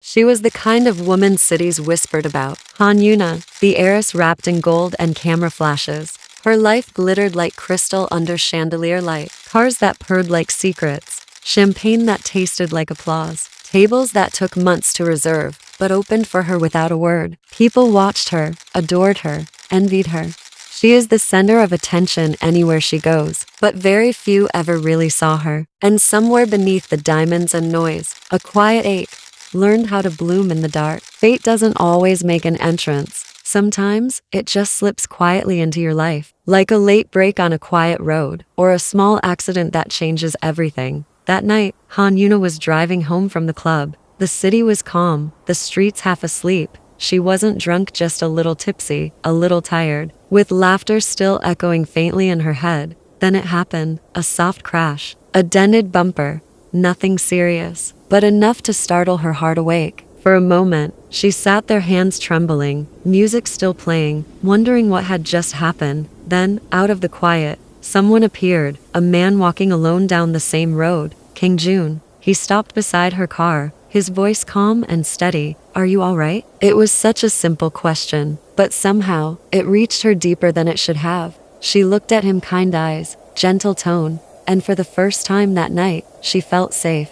She was the kind of woman cities whispered about. Euna, the heiress wrapped in gold and camera flashes. Her life glittered like crystal under chandelier light. Cars that purred like secrets. Champagne that tasted like applause. Tables that took months to reserve, but opened for her without a word. People watched her, adored her, envied her. She is the center of attention anywhere she goes, but very few ever really saw her. And somewhere beneath the diamonds and noise, a quiet ache learned how to bloom in the dark. Fate doesn't always make an entrance. Sometimes, it just slips quietly into your life, like a late break on a quiet road, or a small accident that changes everything. That night, Euna was driving home from the club. The city was calm, the streets half asleep. She wasn't drunk, just a little tipsy, a little tired, with laughter still echoing faintly in her head. Then it happened, a soft crash, a dented bumper. Nothing serious, but enough to startle her heart awake. For a moment, she sat there, hands trembling, music still playing, wondering what had just happened. Then, out of the quiet, someone appeared, a man walking alone down the same road, Kang Joon. He stopped beside her car, his voice calm and steady. "Are you all right?" It was such a simple question, but somehow, it reached her deeper than it should have. She looked at him, kind eyes, gentle tone, and for the first time that night, she felt safe.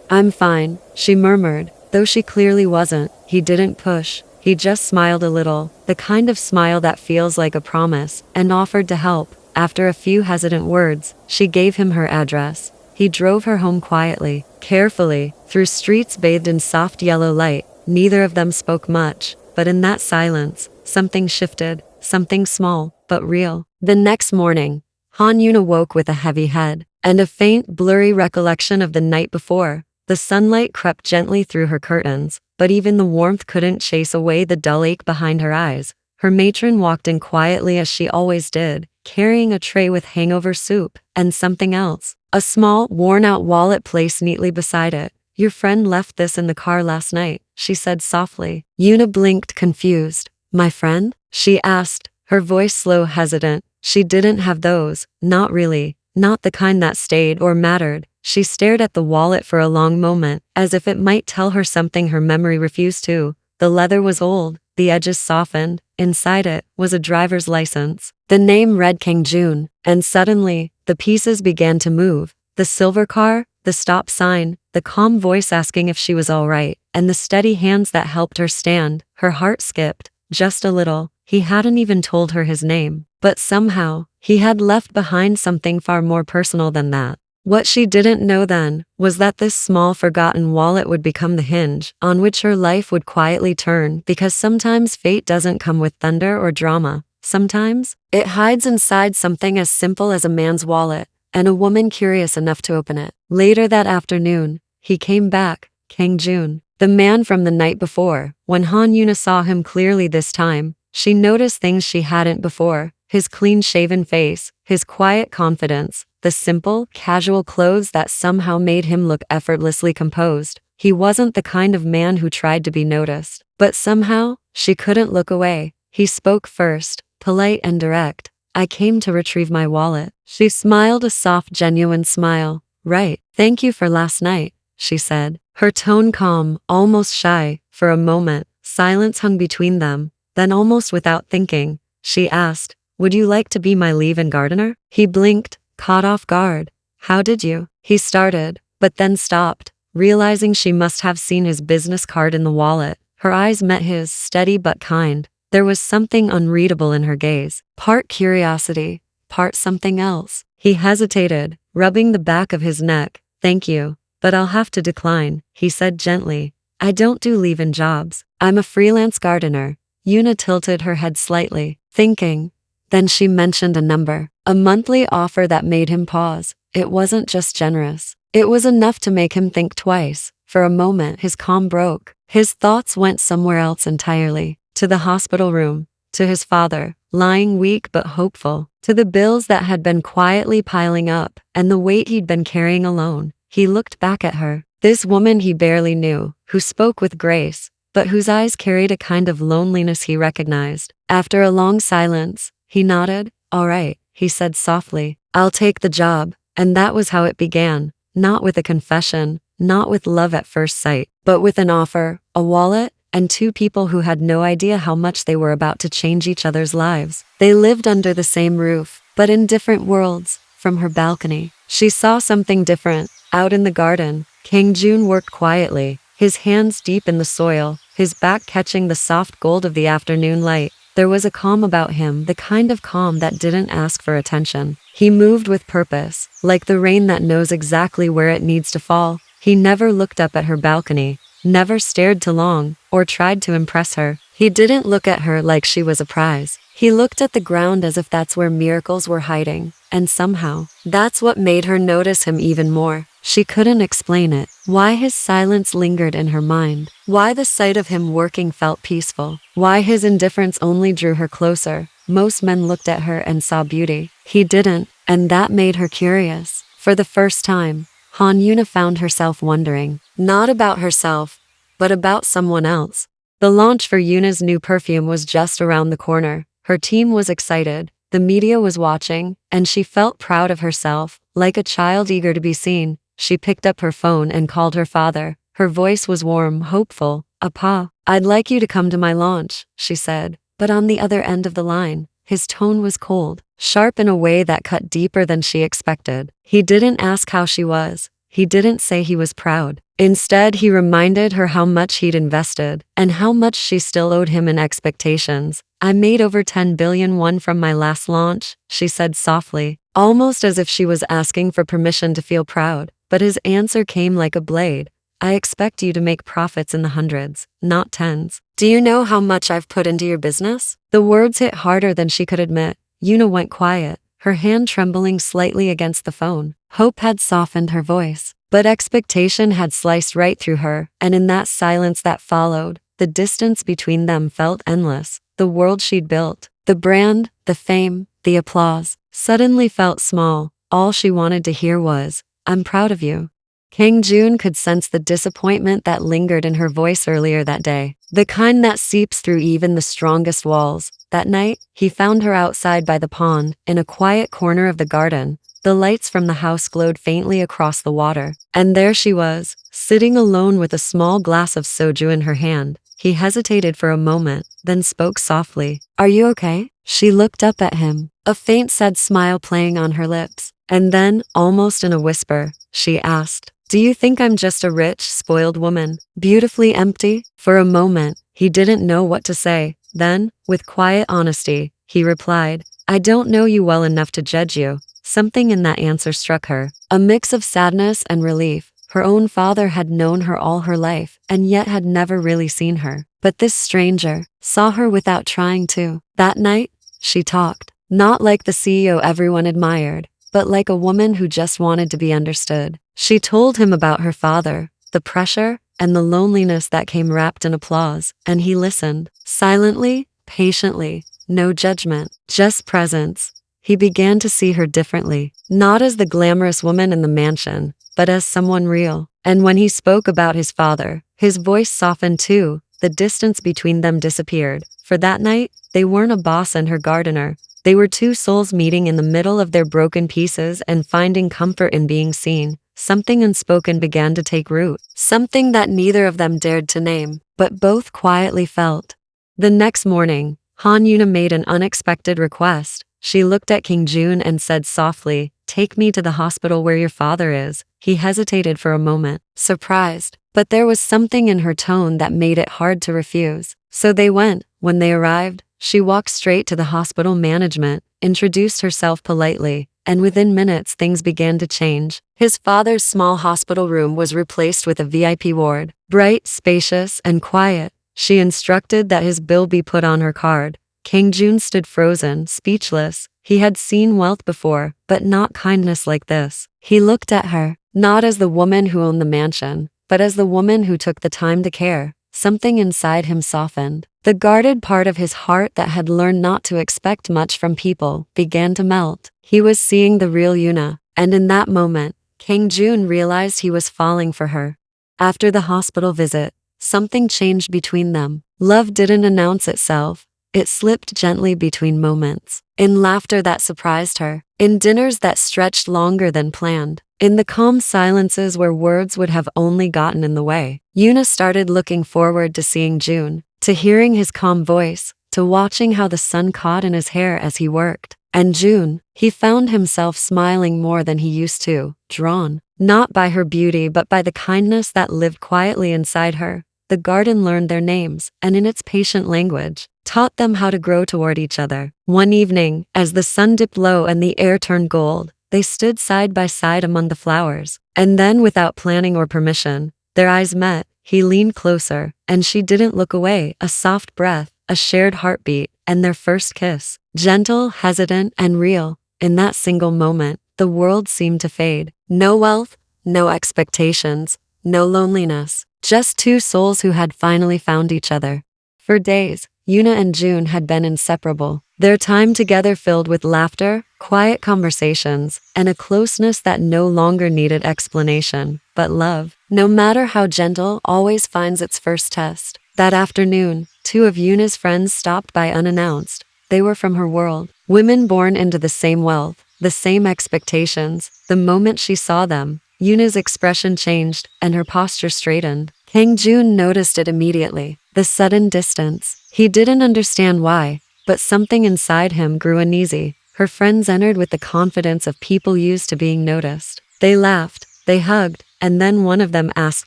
I'm fine," she murmured, though she clearly wasn't. He didn't push. He just smiled a little, the kind of smile that feels like a promise, and offered to help. After a few hesitant words, she gave him her address. He drove her home quietly, carefully, through streets bathed in soft yellow light. Neither of them spoke much, but in that silence, something shifted, something small, but real. The next morning, Euna woke with a heavy head, and a faint, blurry recollection of the night before. The sunlight crept gently through her curtains, but even the warmth couldn't chase away the dull ache behind her eyes. Her matron walked in quietly as she always did, carrying a tray with hangover soup, and something else. A small, worn-out wallet placed neatly beside it. "Your friend left this in the car last night," she said softly. Euna blinked, confused. "My friend?" she asked, her voice slow, hesitant. She didn't have those, not really, not the kind that stayed or mattered. She stared at the wallet for a long moment, as if it might tell her something her memory refused to. The leather was old, the edges softened. Inside it was a driver's license. The name read Kang Joon, and suddenly, the pieces began to move. The silver car, the stop sign, the calm voice asking if she was all right, and the steady hands that helped her stand. Her heart skipped, just a little. He hadn't even told her his name, but somehow, he had left behind something far more personal than that. What she didn't know then was that this small forgotten wallet would become the hinge on which her life would quietly turn, because sometimes fate doesn't come with thunder or drama. Sometimes, it hides inside something as simple as a man's wallet, and a woman curious enough to open it. Later that afternoon, he came back, Kang Joon, the man from the night before. When Euna saw him clearly this time, she noticed things she hadn't before. His clean-shaven face, his quiet confidence, the simple, casual clothes that somehow made him look effortlessly composed. He wasn't the kind of man who tried to be noticed, but somehow, she couldn't look away. He spoke first, polite and direct. "I came to retrieve my wallet." She smiled, a soft, genuine smile. "Right. Thank you for last night," she said, her tone calm, almost shy. For a moment, silence hung between them. Then, almost without thinking, she asked, "Would you like to be my leave-in gardener?" He blinked, caught off guard. "How did you?" he started, but then stopped, realizing she must have seen his business card in the wallet. Her eyes met his, steady but kind. There was something unreadable in her gaze, part curiosity, part something else. He hesitated, rubbing the back of his neck. "Thank you, but I'll have to decline," he said gently. "I don't do leave-in jobs. I'm a freelance gardener." Euna tilted her head slightly, thinking. Then she mentioned a number, a monthly offer that made him pause. It wasn't just generous. It was enough to make him think twice. For a moment, his calm broke. His thoughts went somewhere else entirely. To the hospital room, to his father, lying weak but hopeful, to the bills that had been quietly piling up, and the weight he'd been carrying alone. He looked back at her, this woman he barely knew, who spoke with grace, but whose eyes carried a kind of loneliness he recognized. After a long silence, he nodded. "All right," he said softly. "I'll take the job." And that was how it began. Not with a confession, not with love at first sight, but with an offer, a wallet, and two people who had no idea how much they were about to change each other's lives. They lived under the same roof, but in different worlds. From her balcony, she saw something different. Out in the garden, Kang Joon worked quietly, his hands deep in the soil, his back catching the soft gold of the afternoon light. There was a calm about him, the kind of calm that didn't ask for attention. He moved with purpose, like the rain that knows exactly where it needs to fall. He never looked up at her balcony, never stared too long, or tried to impress her. He didn't look at her like she was a prize. He looked at the ground as if that's where miracles were hiding, and somehow, that's what made her notice him even more. She couldn't explain it. Why his silence lingered in her mind. Why the sight of him working felt peaceful. Why his indifference only drew her closer. Most men looked at her and saw beauty. He didn't, and that made her curious. For the first time, Euna found herself wondering, not about herself, but about someone else. The launch for Euna's new perfume was just around the corner. Her team was excited, the media was watching, and she felt proud of herself, like a child eager to be seen. She picked up her phone and called her father. Her voice was warm, hopeful. "Appa, I'd like you to come to my launch," she said. But on the other end of the line, his tone was cold, sharp in a way that cut deeper than she expected. He didn't ask how she was. He didn't say he was proud. Instead, he reminded her how much he'd invested, and how much she still owed him in expectations. "I made over 10 billion won from my last launch," she said softly, almost as if she was asking for permission to feel proud. But his answer came like a blade. "I expect you to make profits in the hundreds, not tens. Do you know how much I've put into your business?" The words hit harder than she could admit. Euna went quiet, her hand trembling slightly against the phone. Hope had softened her voice, but expectation had sliced right through her, and in that silence that followed, the distance between them felt endless. The world she'd built, the brand, the fame, the applause, suddenly felt small. All she wanted to hear was, "I'm proud of you." Kang Joon could sense the disappointment that lingered in her voice earlier that day, the kind that seeps through even the strongest walls. That night, he found her outside by the pond, in a quiet corner of the garden. The lights from the house glowed faintly across the water, and there she was, sitting alone with a small glass of soju in her hand. He hesitated for a moment, then spoke softly. "Are you okay?" She looked up at him, a faint sad smile playing on her lips. And then, almost in a whisper, she asked, "Do you think I'm just a rich, spoiled woman, beautifully empty?" For a moment, he didn't know what to say. Then, with quiet honesty, he replied, "I don't know you well enough to judge you." Something in that answer struck her, a mix of sadness and relief. Her own father had known her all her life, and yet had never really seen her. But this stranger saw her without trying to. That night, she talked, not like the CEO everyone admired, but like a woman who just wanted to be understood. She told him about her father, the pressure, and the loneliness that came wrapped in applause, and he listened, silently, patiently, no judgment, just presence. He began to see her differently, not as the glamorous woman in the mansion, but as someone real. And when he spoke about his father, his voice softened too. The distance between them disappeared. For that night, they weren't a boss and her gardener. They were two souls meeting in the middle of their broken pieces and finding comfort in being seen. Something unspoken began to take root, something that neither of them dared to name, but both quietly felt. The next morning, Euna made an unexpected request. She looked at Kang Joon and said softly, "Take me to the hospital where your father is." He hesitated for a moment, surprised, but there was something in her tone that made it hard to refuse. So they went. When they arrived, she walked straight to the hospital management, introduced herself politely, and within minutes things began to change. His father's small hospital room was replaced with a VIP ward, bright, spacious, and quiet. She instructed that his bill be put on her card. Kang Joon stood frozen, speechless. He had seen wealth before, but not kindness like this. He looked at her, not as the woman who owned the mansion, but as the woman who took the time to care. Something inside him softened. The guarded part of his heart that had learned not to expect much from people began to melt. He was seeing the real Euna, and in that moment, Kang Joon realized he was falling for her. After the hospital visit, something changed between them. Love didn't announce itself. It slipped gently between moments. In laughter that surprised her. In dinners that stretched longer than planned. In the calm silences where words would have only gotten in the way, Euna started looking forward to seeing Joon, to hearing his calm voice, to watching how the sun caught in his hair as he worked. And Joon, he found himself smiling more than he used to, drawn, not by her beauty but by the kindness that lived quietly inside her. The garden learned their names, and in its patient language, taught them how to grow toward each other. One evening, as the sun dipped low and the air turned gold, they stood side by side among the flowers. And then, without planning or permission, their eyes met. He leaned closer, and she didn't look away. A soft breath, a shared heartbeat, and their first kiss. Gentle, hesitant, and real. In that single moment, the world seemed to fade. No wealth, no expectations, no loneliness. Just two souls who had finally found each other. For days, Euna and Joon had been inseparable. Their time together filled with laughter, quiet conversations, and a closeness that no longer needed explanation. But love, no matter how gentle, always finds its first test. That afternoon, two of Euna's friends stopped by unannounced. They were from her world, women born into the same wealth, the same expectations. The moment she saw them, Euna's expression changed, and her posture straightened. Kang Joon noticed it immediately, the sudden distance. He didn't understand why, but something inside him grew uneasy. Her friends entered with the confidence of people used to being noticed. They laughed, they hugged, and then one of them asked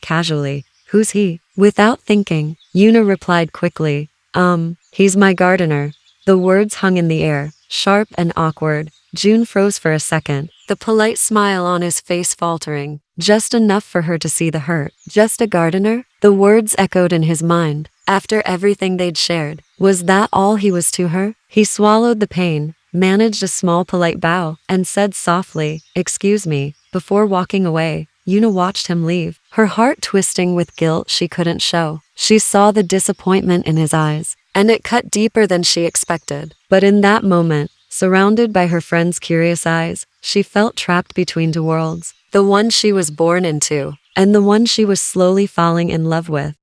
casually, "Who's he?" Without thinking, Euna replied quickly, he's my gardener." The words hung in the air, sharp and awkward. Joon froze for a second, the polite smile on his face faltering, just enough for her to see the hurt. Just a gardener? The words echoed in his mind. After everything they'd shared, was that all he was to her? He swallowed the pain, managed a small polite bow, and said softly, "Excuse me," before walking away. Euna watched him leave, her heart twisting with guilt she couldn't show. She saw the disappointment in his eyes, and it cut deeper than she expected. But in that moment, surrounded by her friends' curious eyes, she felt trapped between two worlds. The one she was born into, and the one she was slowly falling in love with.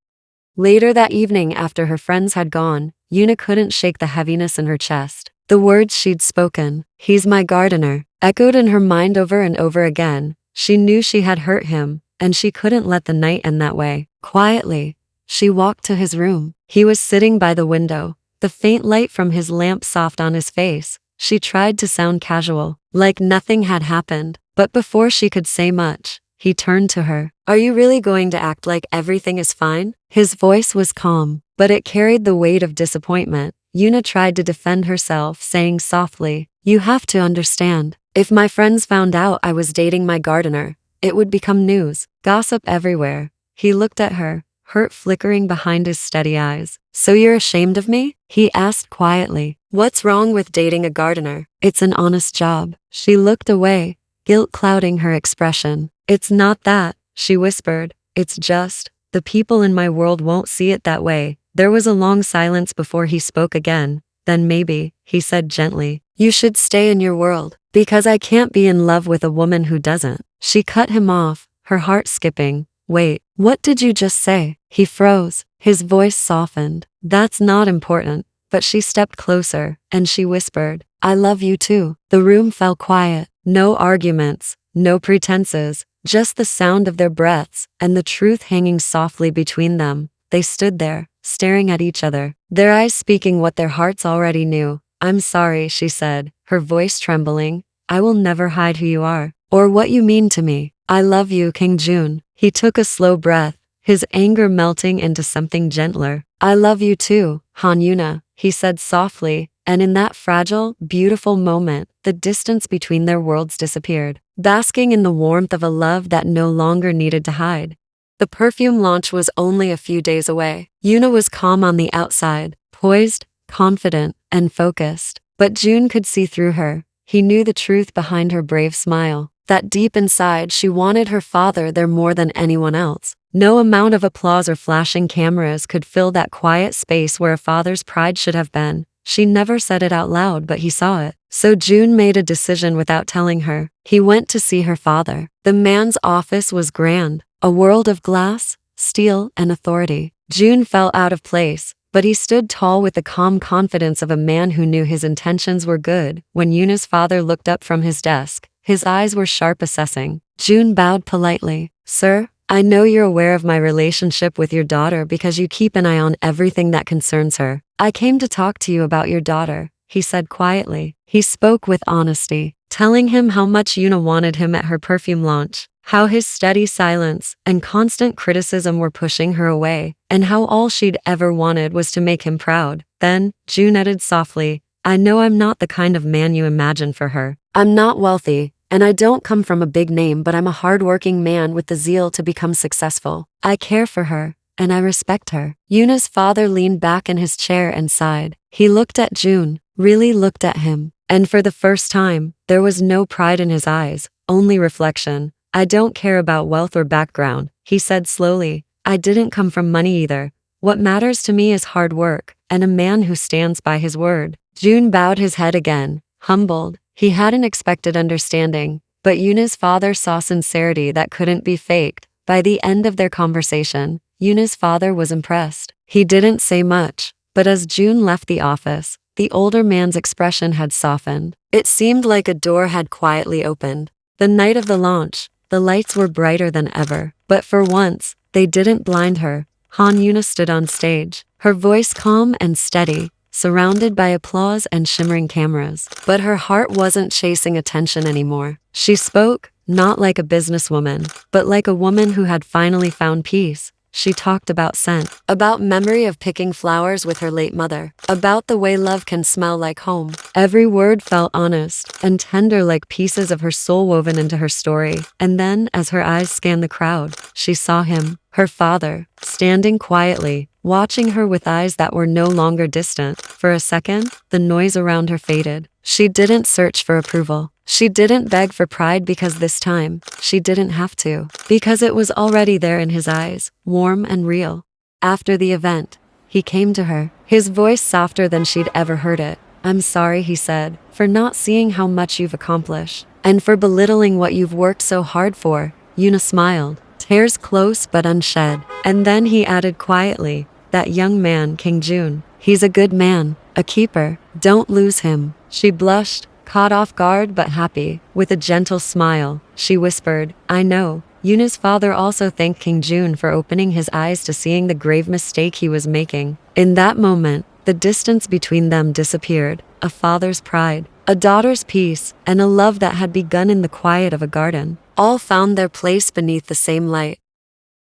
Later that evening, after her friends had gone, Euna couldn't shake the heaviness in her chest. The words she'd spoken, "He's my gardener," echoed in her mind over and over again. She knew she had hurt him, and she couldn't let the night end that way. Quietly, she walked to his room. He was sitting by the window, the faint light from his lamp soft on his face. She tried to sound casual, like nothing had happened, but before she could say much, he turned to her. "Are you really going to act like everything is fine?" His voice was calm, but it carried the weight of disappointment. Euna tried to defend herself, saying softly, "You have to understand. If my friends found out I was dating my gardener, it would become news, gossip everywhere." He looked at her, hurt flickering behind his steady eyes. "So you're ashamed of me?" he asked quietly. "What's wrong with dating a gardener? It's an honest job." She looked away, guilt clouding her expression. "It's not that," she whispered. "It's just, the people in my world won't see it that way." There was a long silence before he spoke again. "Then maybe," he said gently, "you should stay in your world, because I can't be in love with a woman who doesn't." She cut him off, her heart skipping. "Wait, what did you just say?" He froze, his voice softened. "That's not important." But she stepped closer, and she whispered, "I love you too." The room fell quiet. No arguments, no pretenses, just the sound of their breaths, and the truth hanging softly between them. They stood there, staring at each other, their eyes speaking what their hearts already knew. "I'm sorry," she said, her voice trembling. "I will never hide who you are, or what you mean to me. I love you, Kang Joon." He took a slow breath, his anger melting into something gentler. "I love you too, Euna," he said softly, and in that fragile, beautiful moment, the distance between their worlds disappeared, basking in the warmth of a love that no longer needed to hide. The perfume launch was only a few days away. Euna was calm on the outside, poised, confident, and focused. But Joon could see through her. He knew the truth behind her brave smile, that deep inside she wanted her father there more than anyone else. No amount of applause or flashing cameras could fill that quiet space where a father's pride should have been. She never said it out loud, but he saw it. So Joon made a decision without telling her. He went to see her father. The man's office was grand, a world of glass, steel, and authority. Joon felt out of place, but he stood tall with the calm confidence of a man who knew his intentions were good. When Euna's father looked up from his desk, His eyes were sharp, assessing. Joon bowed politely. Sir, I know you're aware of my relationship with your daughter because you keep an eye on everything that concerns her. I came to talk to you about your daughter, he said quietly. He spoke with honesty, telling him how much Euna wanted him at her perfume launch, how his steady silence and constant criticism were pushing her away, and how all she'd ever wanted was to make him proud. Then, Joon added softly, I know I'm not the kind of man you imagine for her. I'm not wealthy, and I don't come from a big name, but I'm a hardworking man with the zeal to become successful. I care for her, and I respect her. Yuna's father leaned back in his chair and sighed. He looked at Joon, really looked at him, and for the first time, there was no pride in his eyes, only reflection. I don't care about wealth or background, he said slowly. I didn't come from money either. What matters to me is hard work, and a man who stands by his word. Joon bowed his head again, humbled. He hadn't expected understanding, but Yuna's father saw sincerity that couldn't be faked. By the end of their conversation, Yuna's father was impressed. He didn't say much, but as Joon left the office, the older man's expression had softened. It seemed like a door had quietly opened. The night of the launch, the lights were brighter than ever, but for once, they didn't blind her. Euna stood on stage, her voice calm and steady, surrounded by applause and shimmering cameras. But her heart wasn't chasing attention anymore. She spoke, not like a businesswoman, but like a woman who had finally found peace. She talked about scent, about memory of picking flowers with her late mother, about the way love can smell like home. Every word felt honest and tender, like pieces of her soul woven into her story. And then, as her eyes scanned the crowd, she saw him, her father, standing quietly, watching her with eyes that were no longer distant. For a second, the noise around her faded. She didn't search for approval. She didn't beg for pride, because this time, she didn't have to. Because it was already there in his eyes, warm and real. After the event, he came to her, his voice softer than she'd ever heard it. I'm sorry, he said, for not seeing how much you've accomplished, and for belittling what you've worked so hard for. Euna smiled, tears close but unshed. And then he added quietly, that young man, Kang Joon, he's a good man, a keeper. Don't lose him. She blushed, caught off guard but happy. With a gentle smile, she whispered, I know. Yuna's father also thanked Kang Joon for opening his eyes to seeing the grave mistake he was making. In that moment, the distance between them disappeared. A father's pride, a daughter's peace, and a love that had begun in the quiet of a garden, all found their place beneath the same light.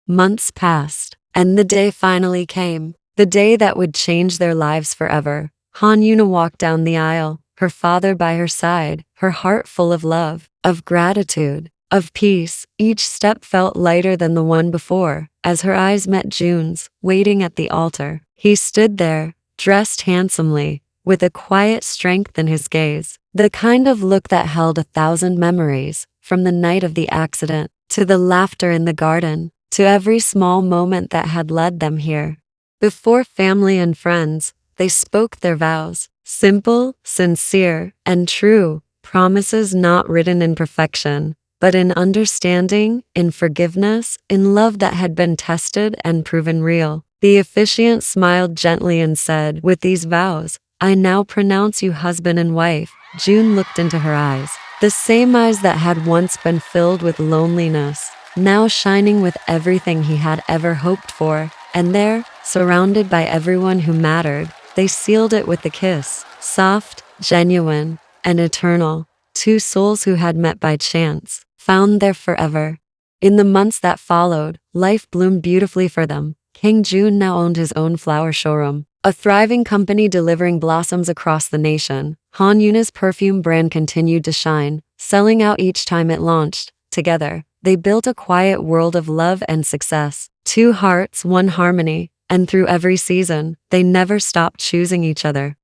Months passed, and the day finally came. The day that would change their lives forever. Euna walked down the aisle, her father by her side, her heart full of love, of gratitude, of peace. Each step felt lighter than the one before, as her eyes met Joon's, waiting at the altar. He stood there, dressed handsomely, with a quiet strength in his gaze, the kind of look that held 1,000 memories, from the night of the accident, to the laughter in the garden, to every small moment that had led them here. Before family and friends, they spoke their vows, simple, sincere, and true, promises not written in perfection, but in understanding, in forgiveness, in love that had been tested and proven real. The officiant smiled gently and said, with these vows, I now pronounce you husband and wife. Joon looked into her eyes, the same eyes that had once been filled with loneliness, now shining with everything he had ever hoped for. And there, surrounded by everyone who mattered, they sealed it with a kiss, soft, genuine, and eternal. Two souls who had met by chance, found there forever. In the months that followed, life bloomed beautifully for them. Kang Joon now owned his own flower showroom, a thriving company delivering blossoms across the nation. Yuna's perfume brand continued to shine, selling out each time it launched. Together, they built a quiet world of love and success. Two hearts, one harmony, and through every season, they never stopped choosing each other.